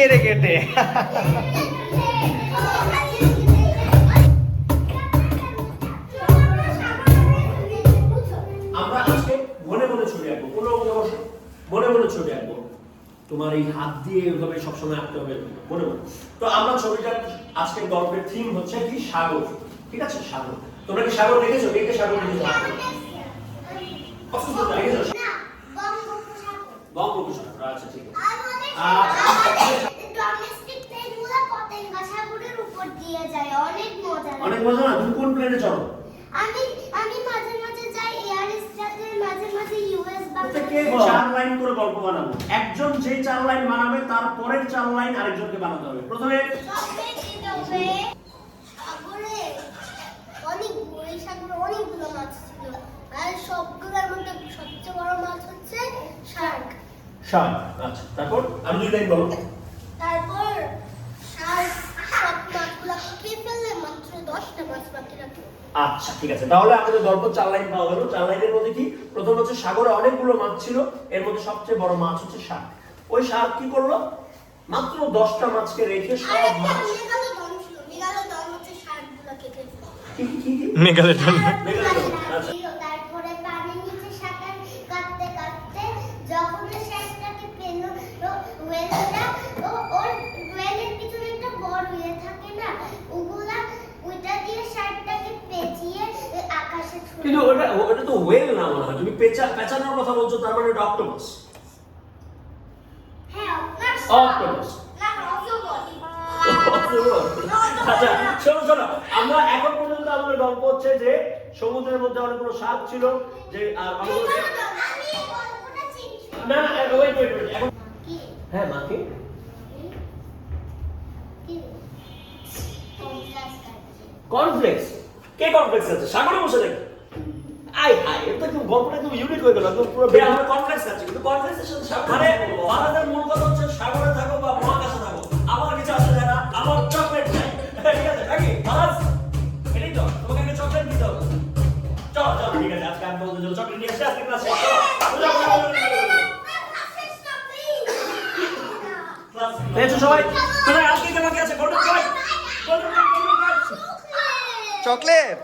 কেটে কেটে। আমরা আজকে মনে মনে ছবি আঁকবো, কোনো মনে মনে ছবি আঁকবো। তোমার এই হাত দিয়ে এভাবে সবসময় আঁকতে হবে মনে মনে। তো আমরা ছবিটার আজকের গল্পের থিম হচ্ছে কি সাগর, ঠিক আছে? সাগর। তোমরা কি সাগর দেখেছো? কে কে সাগর দেখেছো? দেখেছো? বঙ্গোপসাগর, আচ্ছা ঠিক আছে। ডোমেস্টিক প্লেনগুলো পতেঙ্গা সাগরের উপর দিয়ে যায়, অনেক মজা। অনেক মজা না? তুমি কোন প্লেনে চড়ো? আমি মাঝে মাঝে যাই এয়ার স্ট্রাটের, মাঝে মাঝে ইউএস প্রত্যেককে 4 লাইন করে গল্প বানাবো। একজন যে 4 লাইন বানাবে তার পরের 4 লাইন আরেকজনকে বানাতে হবে। প্রথমে সাগরে অনেকগুলো মাছ ছিল, আর সবগুলোর মধ্যে সবচেয়ে বড় মাছ হচ্ছে শার্ক। শার্ক, আচ্ছা। তারপর আর 2 লাইন বলো। তারপর শার্ক সব মাছগুলো খেয়ে ফেললে মাত্র 10টা মাছ বাকি রাখে। আচ্ছা ঠিক আছে, তাহলে আমাদের গল্প 4 লাইন পাওয়া গেল। 4 লাইনের মধ্যে কি? প্রথম হচ্ছে সাগরে অনেকগুলো মাছ ছিল, এর মধ্যে সবচেয়ে বড় মাছ হচ্ছে শার্ক। ওই শার্ক কি করলো? মাত্র 10টা মাছকে রেখে সব মাছ মেগালোডন ছিল, মেগালোডন হচ্ছে শার্কগুলো খেতে ফেলে। কি মেগালোডন। আচ্ছা। তারপরে পানির নিচে সাঁতার কাটতে কাটতে যখন শার্কটাকে পেল, ওয়েলটা ওর ওয়েলের পিছনে একটা বড় ইয়ে থাকে না, ওইটা দিয়ে শার্কটাকে পেঁচিয়ে আকাশে ছুঁড়ে। কিন্তু ওটা তো ওয়েল না মনে হয়। তুমি পেঁচানোর কথা বলছো, তার মানে এটা অক্টোপাস। হ্যাঁ, অক্টোপাস। না অক্টোপাস। আচ্ছা শোনো, আমরা এখন পর্যন্ত আমাদের গল্প হচ্ছে যে সমুদ্রের মধ্যে অনেকগুলো শার্ক ছিল, যে আর না ওয়েট এখন হ্যাঁ মাকে কর্নফ্লেক্স। কে কর্নফ্লেক্স আছে সাগরে বসে দেখে? এটা তো গল্পটা একদম ইউনিক হয়ে গেল, একদম পুরো আমরা কর্নফ্লেক্স আছে, কিন্তু কর্নফ্লেক্সের সাথে মানে বাংলাদেশের মূল কথা হচ্ছে সাগরে থাকো বা মহাকাশে থাকো, আমার কিছু আসে যায় না, আমার চকলেট চাই। ঠিক আছে নাকি বাস? এটাই তো, তোমাকে একটা চকলেট দিতে হবে। চল ঠিক আছে, আজকে আমি বলতে চলো চকলেট নিয়ে আসি, আজকে ক্লাস শেষ। পেয়েছো সবাই? তোমার আজকে কে বাকি আছে? Golden point, chocolate.